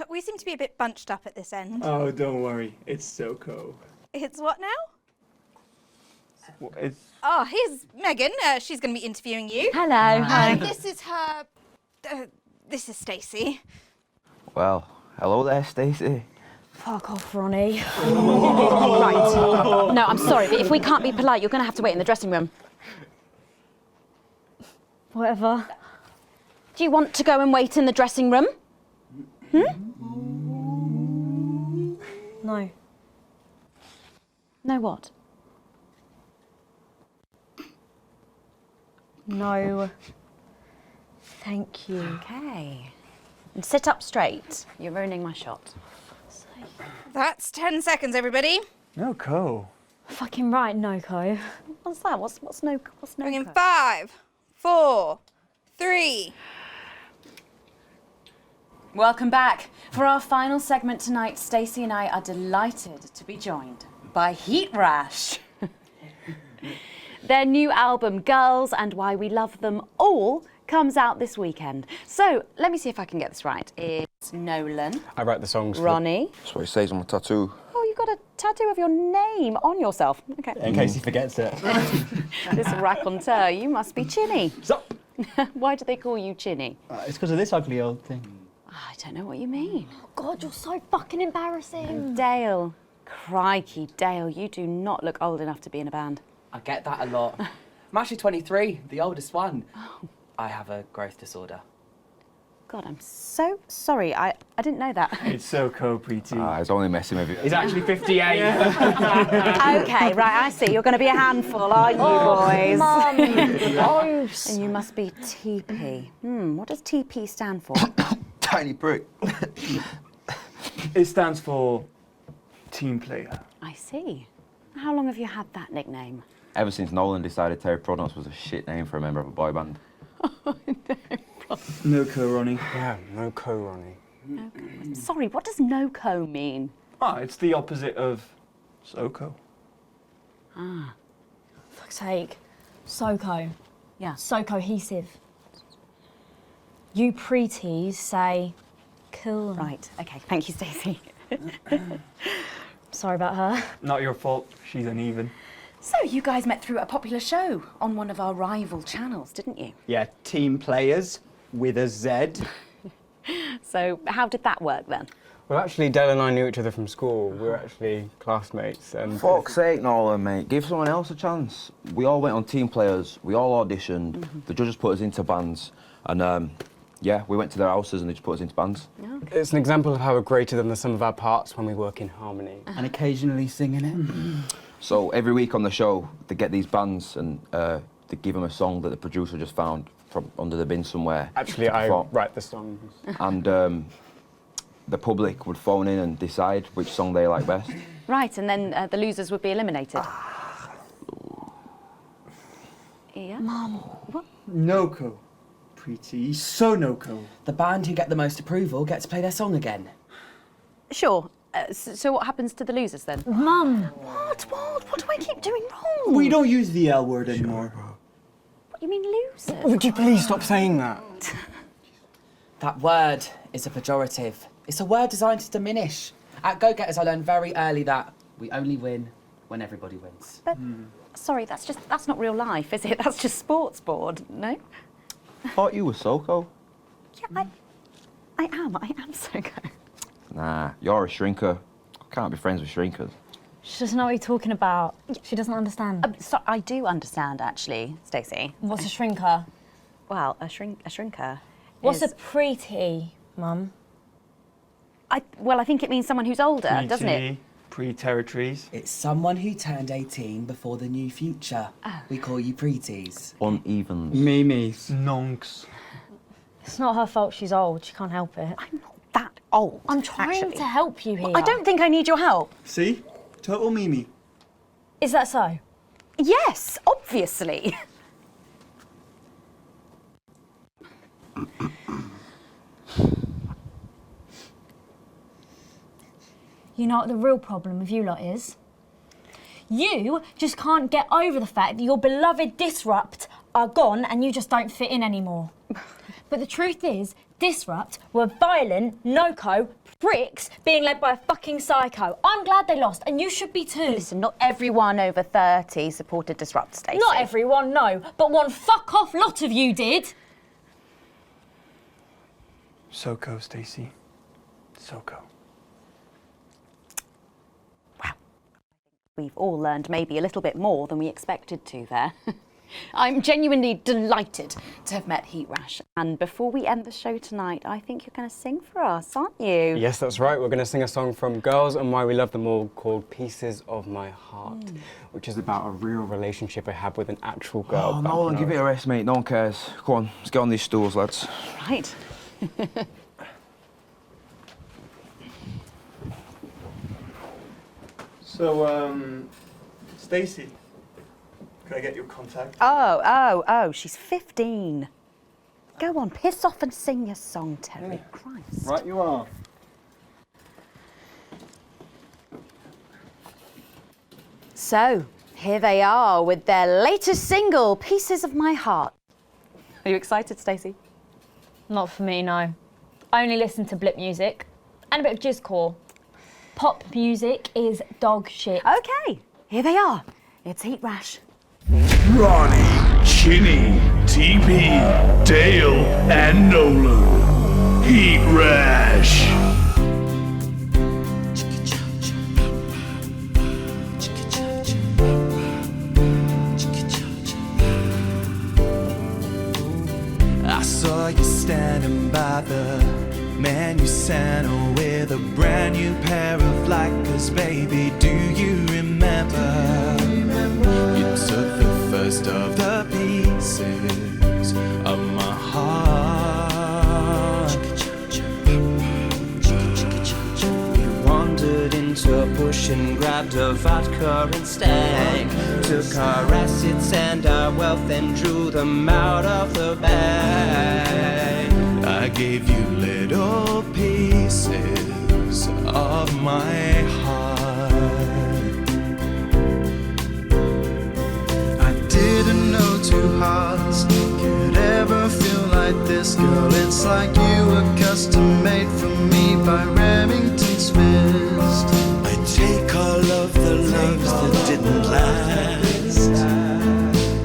We seem to be a bit bunched up at this end. Oh, don't worry. It's Soko. It's what now? It's... Oh, here's Megan. She's going to be interviewing you. Hello. Hi. This is her... this is Stacey. Well, hello there, Stacey. Fuck off, Ronnie. Right. No, I'm sorry, but if we can't be polite, you're going to have to wait in the dressing room. Whatever. Do you want to go and wait in the dressing room? No. No what? No. Thank you. Okay. And sit up straight. You're ruining my shot. That's 10 seconds, everybody. Noko. Fucking right, Noko. What's that? What's no? Going in 5, 4, 3. Welcome back. For our final segment tonight, Stacey and I are delighted to be joined by Heat Rash. Their new album, Girls and Why We Love Them All, comes out this weekend. So, let me see if I can get this right. It's Nolan. I write the songs. Ronnie. That's what it says on my tattoo. Oh, you've got a tattoo of your name on yourself. Okay. In case he forgets it. This raconteur, you must be Chinny. Stop! Why do they call you Chinny? It's because of this ugly old thing. I don't know what you mean. God, you're so fucking embarrassing. Dale. Crikey, Dale, you do not look old enough to be in a band. I get that a lot. I'm actually 23, the oldest one. I have a growth disorder. God, I'm so sorry. I didn't know that. It's Soko, Preeti. He's only messing with you. He's actually 58. Okay, right, I see. You're going to be a handful, aren't you, boys? Mum. Gross. And you must be TP. What does TP stand for? Tiny prick. It stands for team player. I see. How long have you had that nickname? Ever since Nolan decided Terry Prodance was a shit name for a member of a boy band. Noko, Ronnie. Yeah, Noko, Ronnie. Sorry, what does no-co mean? It's the opposite of Soko. Fuck's sake. Soko. Yeah. So cohesive. You preties say cool. Right, okay. Thank you, Stacey. Sorry about her. Not your fault. She's uneven. So, you guys met through a popular show on one of our rival channels, didn't you? Yeah, team players with a Z. So, how did that work then? Well, actually, Dale and I knew each other from school. We were actually classmates. And Fuck's sake, Nolan, mate. Give someone else a chance. We all went on team players. We all auditioned. The judges put us into bands. And, yeah, we went to their houses and they just put us into bands. Okay. it's an example of how we're greater than the sum of our parts when we work in harmony. And occasionally singing it. So every week on the show, they get these bands and they give them a song that the producer just found from under the bin somewhere. Actually, I write the songs. And the public would phone in and decide which song they like best. Right, and then the losers would be eliminated. Yeah? Mum. What? Noko. Preeti. So Noko. The band who get the most approval get to play their song again. Sure. So what happens to the losers then? Mum. What? What do I keep doing wrong? We don't use the L word anymore. What, you mean losers? Would you please stop saying that? That word is a pejorative. It's a word designed to diminish. At Go-Getters, I learned very early that we only win when everybody wins. But, sorry, that's not real life, is it? That's just sports board, no? Thought you were Soko. Yeah, I am Soko. Nah, you're a shrinker. I can't be friends with shrinkers. She doesn't know what you're talking about. She doesn't understand. So I do understand, actually, Stacey. What's a shrinker? Well, a shrinker. What's is, a preety, Mum? I think it means someone who's older, doesn't it? Pre-territories. It's someone who turned 18 before the new future. We call you preties. Unevens. Mimis. Nonks. It's not her fault she's old. She can't help it. I'm not that old. I'm trying actually. to help you here. I don't think I need your help. See? Total Mimi. Is that so? Yes, obviously. You know what the real problem with you lot is? You just can't get over the fact that your beloved Disrupt are gone and you just don't fit in anymore. But the truth is, Disrupt were violent, Noko, bricks being led by a fucking psycho. I'm glad they lost, and you should be too. Listen, not everyone over 30 supported Disrupt, Stacey. Not everyone, no, but one fuck-off lot of you did. SoCo, Stacey. SoCo. We've all learned maybe a little bit more than we expected to there. I'm genuinely delighted to have met Heat Rash. And before we end the show tonight, I think you're going to sing for us, aren't you? Yes, that's right. We're going to sing a song from Girls and Why We Love Them All called Pieces of My Heart, which is about a real relationship I had with an actual girl. Oh, Nolan, give it a rest, mate. No one cares. Go on, let's get on these stools, lads. Right. So, Stacey, can I get your contact? Oh, she's 15. Go on, piss off and sing your song, Terry. Christ. Right, you are. So, here they are with their latest single, Pieces of My Heart. Are you excited, Stacey? Not for me, no. I only listen to blip music and a bit of jizzcore. Pop music is dog shit. Okay, here they are. It's Heat Rash. Ronnie, Chinny, TP, Dale, and Nolan. Heat Rash. I saw you standing by the menu center with a brand new pair of Lycras, baby. Do you remember? You took the first of the pieces of my heart. We wandered into a bush and grabbed a vodka and stank. Took our assets and our wealth and drew them out of the bag. I gave you little pieces of my heart. I didn't know two hearts could ever feel like this, girl. It's like you were custom made for me by Remington's fist. I take all of the loves that didn't last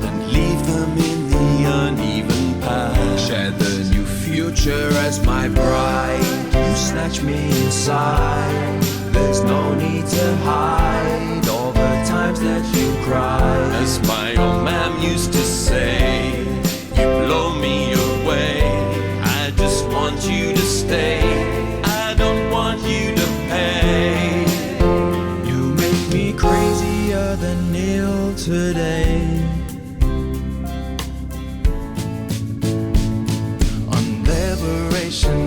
and leave them in the uneven past. Share the new future as my bride. You snatch me inside. There's no need to hide all the times that you cried. As my old man used to say, you blow me away. I just want you to stay. I don't want you to pay. You make me crazier than Neil today.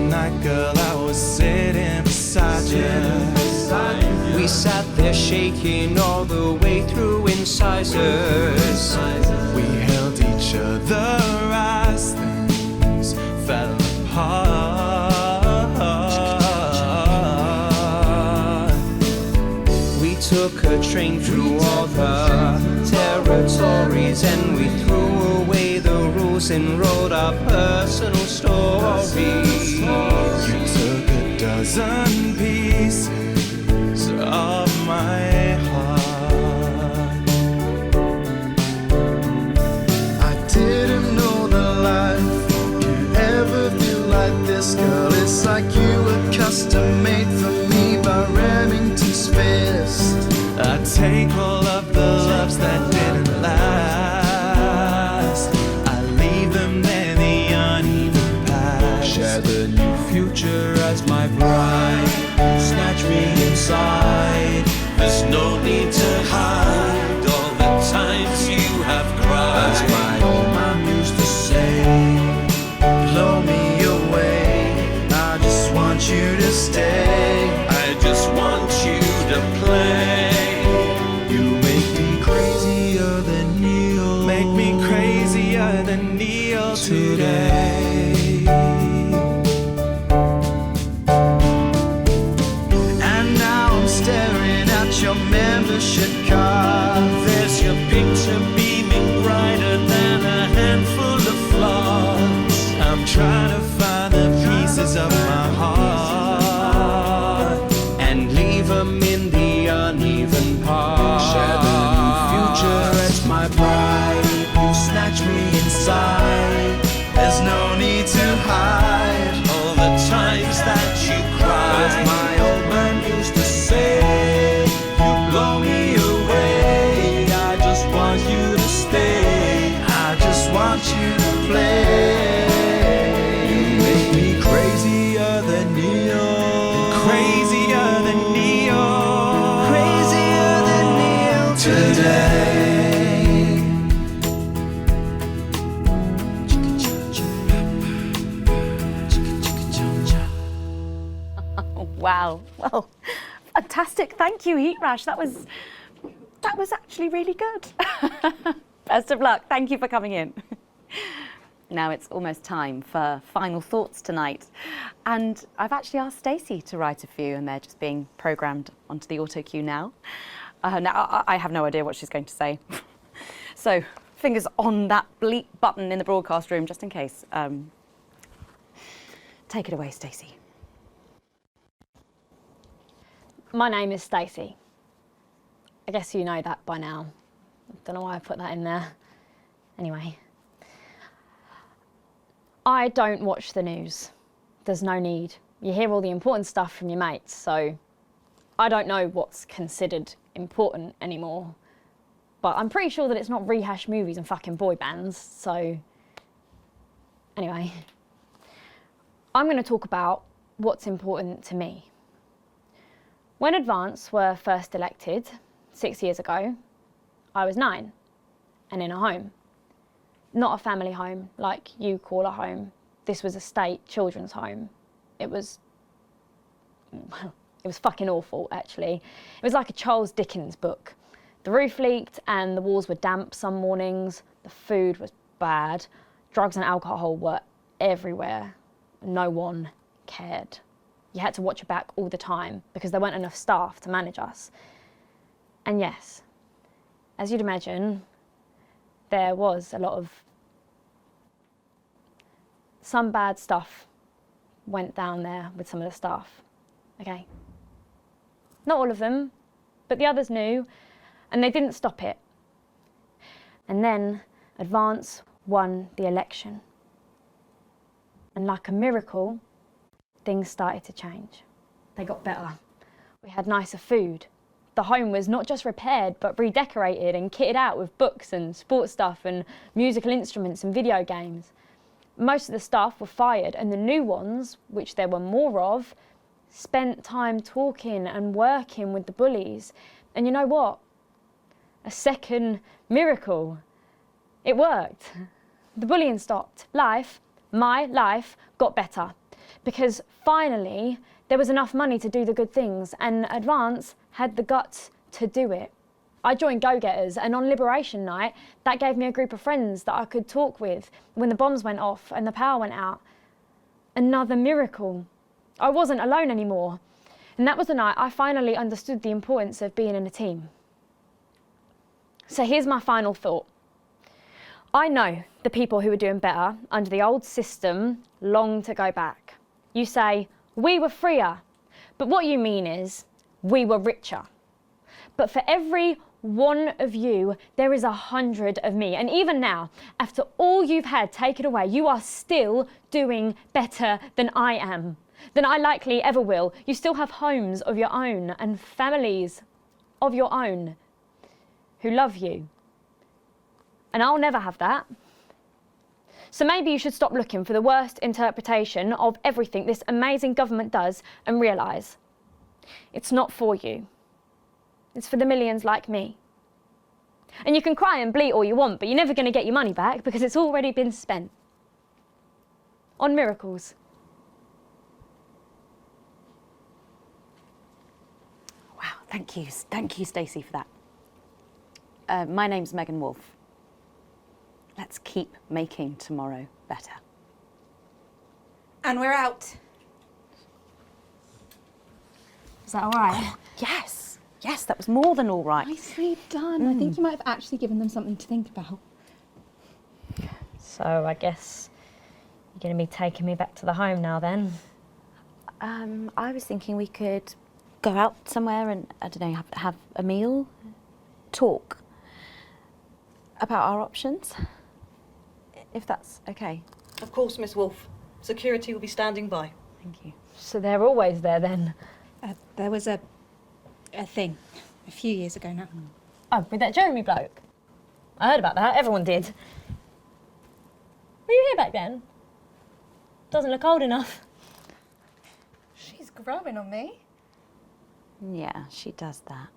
Night, girl, I was sitting beside you. We sat there shaking all the way through incisors. We held each other as things fell apart. We took a train through all the territories and we threw away the rules and wrote our personal stories. You took a dozen pieces of my heart. I didn't know that life could ever feel like this, girl. It's like you were custom made for me by Remington's fist. I take all of the loves that didn't last. I leave them there, the uneven past. Share the new future as my bride. Snatch me inside. There's no need to hide all the times you have cried. As my old man used to say, blow me away. I just want you to stay. I just want you to play. Than Neil today. And now I'm staring at your membership card. There's your picture beaming brighter than a handful of flaws. I'm trying to find the pieces of my heart. watch you cry. As my old man used to say, you blow me away. I just want you to stay. I just want you to play. You make me crazier than neon. Crazier than neon. Crazier than neon today. Wow. Well, fantastic. Thank you, Heat Rash. That was actually really good. Best of luck. Thank you for coming in. Now it's almost time for final thoughts tonight. And I've actually asked Stacey to write a few, and they're just being programmed onto the auto cue now. Now, I have no idea what she's going to say. So, fingers on that bleep button in the broadcast room, just in case. Take it away, Stacey. My name is Stacey. I guess you know that by now. I don't know why I put that in there. Anyway. I don't watch the news. There's no need. You hear all the important stuff from your mates, so I don't know what's considered important anymore. But I'm pretty sure that it's not rehash movies and fucking boy bands, so anyway. I'm going to talk about what's important to me. When Advance were first elected 6 years ago, I was 9 and in a home. Not a family home like you call a home. This was a state children's home. It was fucking awful, actually. It was like a Charles Dickens book. The roof leaked and the walls were damp some mornings. The food was bad. Drugs and alcohol were everywhere. No one cared. You had to watch your back all the time because there weren't enough staff to manage us. And yes, as you'd imagine, there was a lot of... some bad stuff went down there with some of the staff, okay? Not all of them, but the others knew, and they didn't stop it. And then Advance won the election. And like a miracle, things started to change. They got better. We had nicer food. The home was not just repaired, but redecorated and kitted out with books and sports stuff and musical instruments and video games. Most of the staff were fired, and the new ones, which there were more of, spent time talking and working with the bullies. And you know what? A second miracle. It worked. The bullying stopped. My life, got better. Because finally, there was enough money to do the good things, and Advance had the guts to do it. I joined Go-Getters, and on Liberation Night, that gave me a group of friends that I could talk with when the bombs went off and the power went out. Another miracle. I wasn't alone anymore. And that was the night I finally understood the importance of being in a team. So here's my final thought. I know the people who were doing better under the old system long to go back. You say, we were freer, but what you mean is, we were richer. But for every one of you, there is 100 of me. And even now, after all you've had taken away, you are still doing better than I am, than I likely ever will. You still have homes of your own and families of your own who love you. And I'll never have that. So maybe you should stop looking for the worst interpretation of everything this amazing government does and realise it's not for you. It's for the millions like me. And you can cry and bleat all you want, but you're never going to get your money back because it's already been spent on miracles. Wow, thank you, Stacey, for that. My name's Megan Wolfe. Let's keep making tomorrow better. And we're out. Is that all right? Yes, that was more than all right. Nicely done. I think you might have actually given them something to think about. So I guess you're going to be taking me back to the home now then? I was thinking we could go out somewhere and, I don't know, have a meal, talk about our options, if that's okay. Of course, Miss Wolfe. Security will be standing by. Thank you. So they're always there then? There was a thing a few years ago now. Oh, with that Jeremy bloke? I heard about that, everyone did. Were you here back then? Doesn't look old enough. She's growing on me. Yeah, she does that.